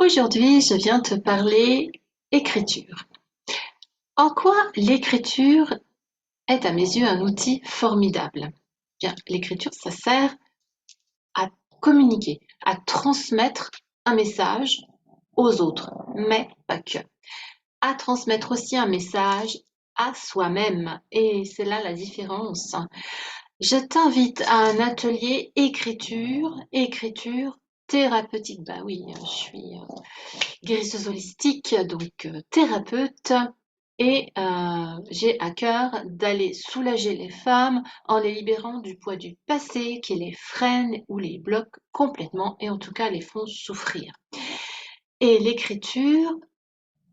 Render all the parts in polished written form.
Aujourd'hui, je viens te parler écriture. En quoi l'écriture est à mes yeux un outil formidable? Bien, l'écriture, ça sert à communiquer, à transmettre un message aux autres, mais pas que. À transmettre aussi un message à soi-même. Et c'est là la différence. Je t'invite à un atelier écriture thérapeutique. Bah oui, je suis guérisseuse holistique, donc thérapeute, et j'ai à cœur d'aller soulager les femmes en les libérant du poids du passé qui les freine ou les bloque complètement et en tout cas les font souffrir. Et l'écriture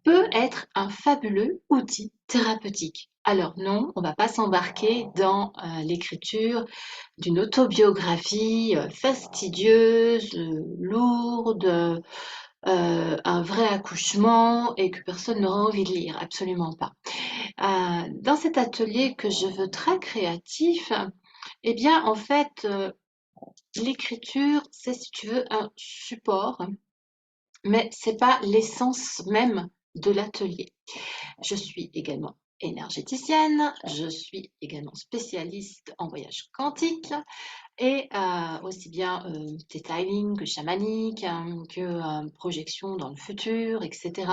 peut être un fabuleux outil thérapeutique. Alors non, on ne va pas s'embarquer dans l'écriture d'une autobiographie fastidieuse, lourde, un vrai accouchement et que personne n'aura envie de lire, absolument pas. Dans cet atelier que je veux très créatif, eh bien, en fait, l'écriture, c'est, si tu veux, un support, mais c'est pas l'essence même de l'atelier. Je suis également énergéticienne, je suis également spécialiste en voyage quantique, et aussi bien detailing que chamanique, hein, que projection dans le futur, etc.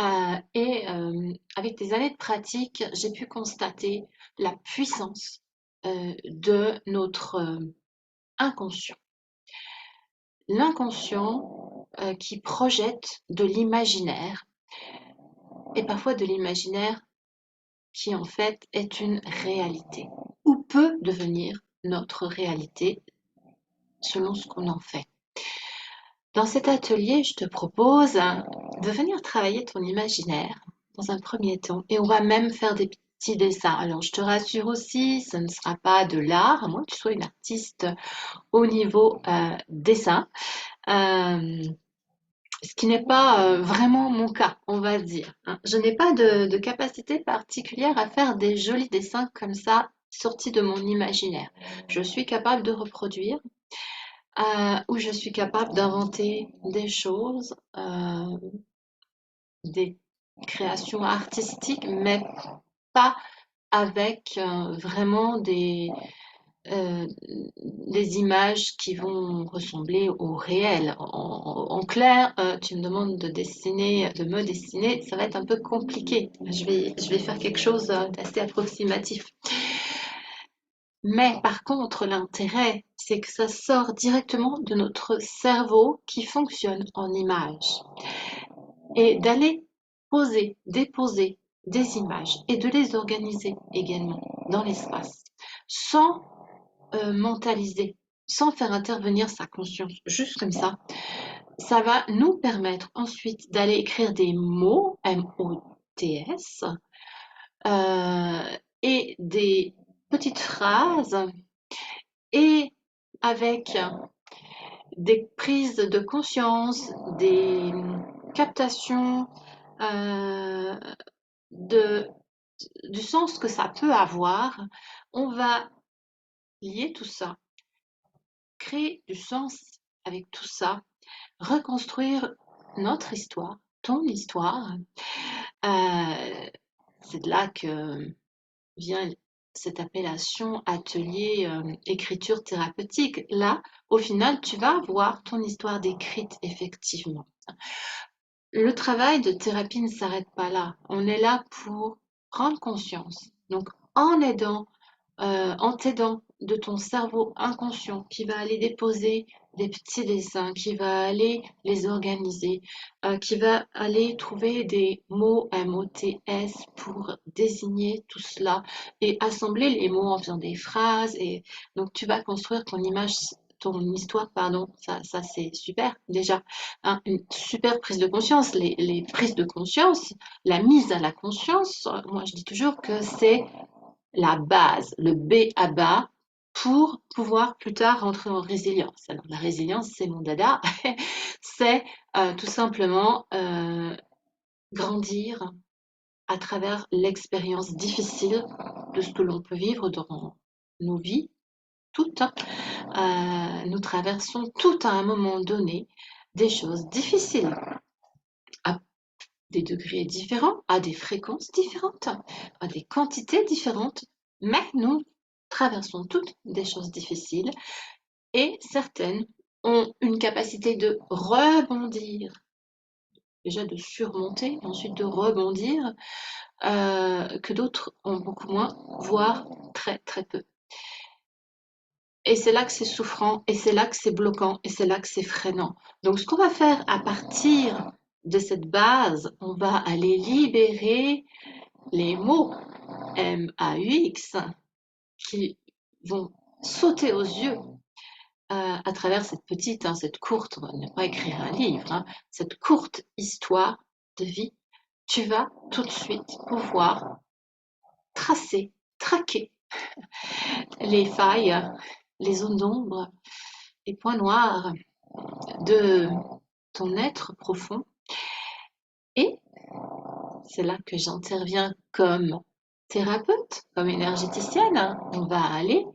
Avec des années de pratique, j'ai pu constater la puissance de notre inconscient. L'inconscient qui projette de l'imaginaire, et parfois de l'imaginaire qui en fait est une réalité, ou peut devenir notre réalité selon ce qu'on en fait. Dans cet atelier, je te propose de venir travailler ton imaginaire dans un premier temps et on va même faire des petits dessins. Alors, je te rassure aussi, ce ne sera pas de l'art, à moins que tu sois une artiste au niveau dessin, euh, ce qui n'est pas vraiment mon cas, on va dire, hein. Je n'ai pas de capacité particulière à faire des jolis dessins comme ça, sortis de mon imaginaire. Je suis capable de reproduire, où je suis capable d'inventer des choses, des créations artistiques, mais pas avec vraiment des images qui vont ressembler au réel. En clair, tu me demandes de me dessiner, ça va être un peu compliqué. Je vais faire quelque chose d'assez approximatif. Mais par contre, l'intérêt, c'est que ça sort directement de notre cerveau qui fonctionne en images. Et d'aller poser, déposer des images et de les organiser également dans l'espace, sans mentaliser, sans faire intervenir sa conscience, juste comme ça va nous permettre ensuite d'aller écrire des mots, M-O-T-S, et des petites phrases et avec des prises de conscience, des captations euh, de, du sens que ça peut avoir, on va lier tout ça, créer du sens avec tout ça, reconstruire notre histoire, ton histoire. Euh, c'est de là que vient cette appellation atelier écriture thérapeutique. Là, au final, tu vas avoir ton histoire décrite effectivement. Le travail de thérapie ne s'arrête pas là. On est là pour prendre conscience. Donc, en aidant, en t'aidant de ton cerveau inconscient qui va aller déposer des petits dessins, qui va aller les organiser, qui va aller trouver des mots MOTS pour désigner tout cela et assembler les mots en faisant des phrases. Et donc, tu vas construire ton histoire, pardon. Ça c'est super déjà, hein, une super prise de conscience. Les prises de conscience, la mise à la conscience, moi je dis toujours que c'est la base, le B à bas pour pouvoir plus tard rentrer en résilience. Alors la résilience, c'est mon dada, c'est tout simplement grandir à travers l'expérience difficile de ce que l'on peut vivre dans nos vies toutes, hein. Nous traversons toutes à un moment donné des choses difficiles. à des degrés différents, à des fréquences différentes, à des quantités différentes, mais nous traversons toutes des choses difficiles et certaines ont une capacité de rebondir, déjà de surmonter, ensuite de rebondir, que d'autres ont beaucoup moins, voire très très peu. Et c'est là que c'est souffrant, et c'est là que c'est bloquant, et c'est là que c'est freinant. Donc ce qu'on va faire à partir de cette base, on va aller libérer les mots M-A-U-X qui vont sauter aux yeux à travers cette courte, on va ne pas écrire un livre, hein, cette courte histoire de vie. Tu vas tout de suite pouvoir tracer, traquer les failles, les zones d'ombre, les points noirs de ton être profond. Et c'est là que j'interviens comme thérapeute, comme énergéticienne. On va aller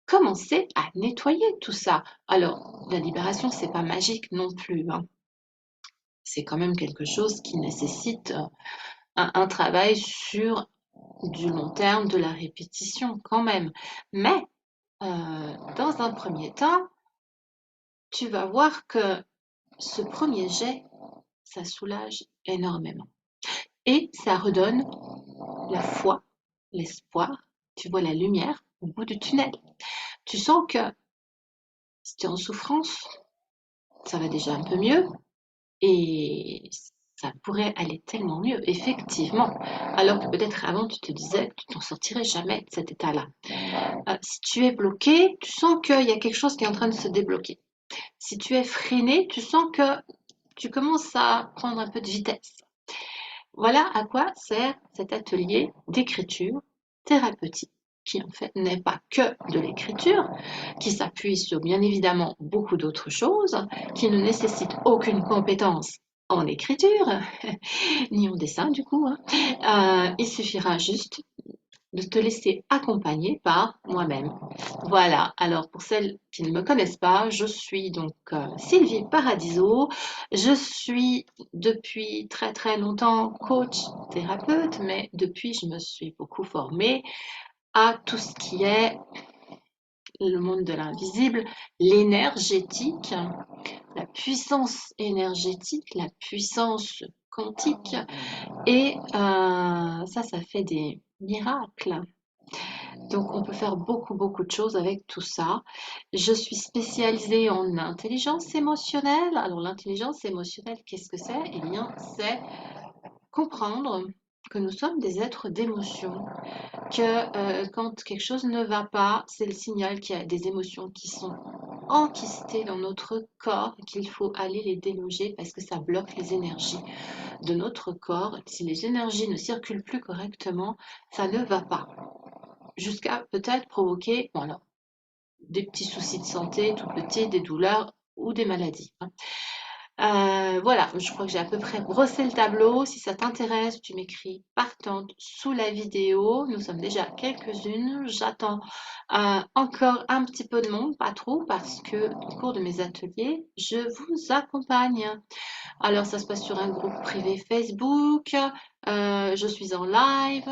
commencer à nettoyer tout ça. Alors, la libération, c'est pas magique non plus, hein. C'est quand même quelque chose qui nécessite un travail sur du long terme, de la répétition quand même. Mais dans un premier temps, tu vas voir que ce premier jet, ça soulage énormément. Et ça redonne la foi, l'espoir. Tu vois la lumière au bout du tunnel. Tu sens que si tu es en souffrance, ça va déjà un peu mieux et ça pourrait aller tellement mieux, effectivement. Alors que peut-être avant, tu te disais que tu t'en sortirais jamais de cet état-là. Si tu es bloqué, tu sens qu'il y a quelque chose qui est en train de se débloquer. Si tu es freiné, tu sens que tu commences à prendre un peu de vitesse. Voilà à quoi sert cet atelier d'écriture thérapeutique, qui en fait n'est pas que de l'écriture, qui s'appuie sur bien évidemment beaucoup d'autres choses, qui ne nécessite aucune compétence en écriture, ni en dessin du coup, hein. Il suffira juste de te laisser accompagner par moi-même. Voilà, alors pour celles qui ne me connaissent pas, je suis donc Sylvie Paradiso. Je suis depuis très très longtemps coach thérapeute, mais depuis je me suis beaucoup formée à tout ce qui est le monde de l'invisible, l'énergétique, la puissance énergétique, la puissance quantique, et ça fait des miracles. Donc, on peut faire beaucoup, beaucoup de choses avec tout ça. Je suis spécialisée en intelligence émotionnelle. Alors, l'intelligence émotionnelle, qu'est-ce que c'est? Eh bien, c'est comprendre que nous sommes des êtres d'émotion, que quand quelque chose ne va pas, c'est le signal qu'il y a des émotions qui sont enquistées dans notre corps, qu'il faut aller les déloger parce que ça bloque les énergies de notre corps. Si les énergies ne circulent plus correctement, ça ne va pas jusqu'à peut-être provoquer, bon alors, des petits soucis de santé tout petits, des douleurs ou des maladies, hein. Voilà, je crois que j'ai à peu près brossé le tableau. Si ça t'intéresse, tu m'écris partante sous la vidéo. Nous sommes déjà quelques-unes. J'attends encore un petit peu de monde, pas trop, parce que au cours de mes ateliers, je vous accompagne. Alors, ça se passe sur un groupe privé Facebook. Je suis en live.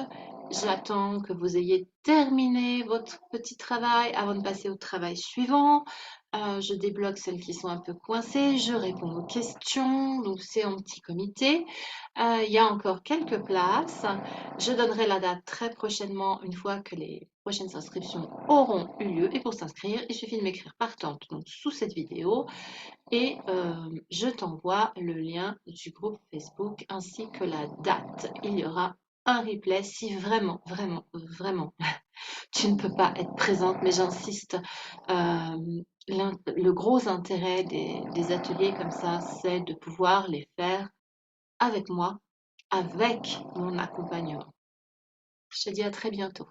J'attends que vous ayez terminé votre petit travail avant de passer au travail suivant. Je débloque celles qui sont un peu coincées. Je réponds aux questions. Donc, c'est en petit comité. Il y a encore quelques places. Je donnerai la date très prochainement, une fois que les prochaines inscriptions auront eu lieu. Et pour s'inscrire, il suffit de m'écrire partante donc, sous cette vidéo et je t'envoie le lien du groupe Facebook ainsi que la date. Il y aura un replay si vraiment, vraiment, vraiment tu ne peux pas être présente, mais j'insiste. Le gros intérêt des ateliers comme ça, c'est de pouvoir les faire avec moi, avec mon accompagnement. Je te dis à très bientôt.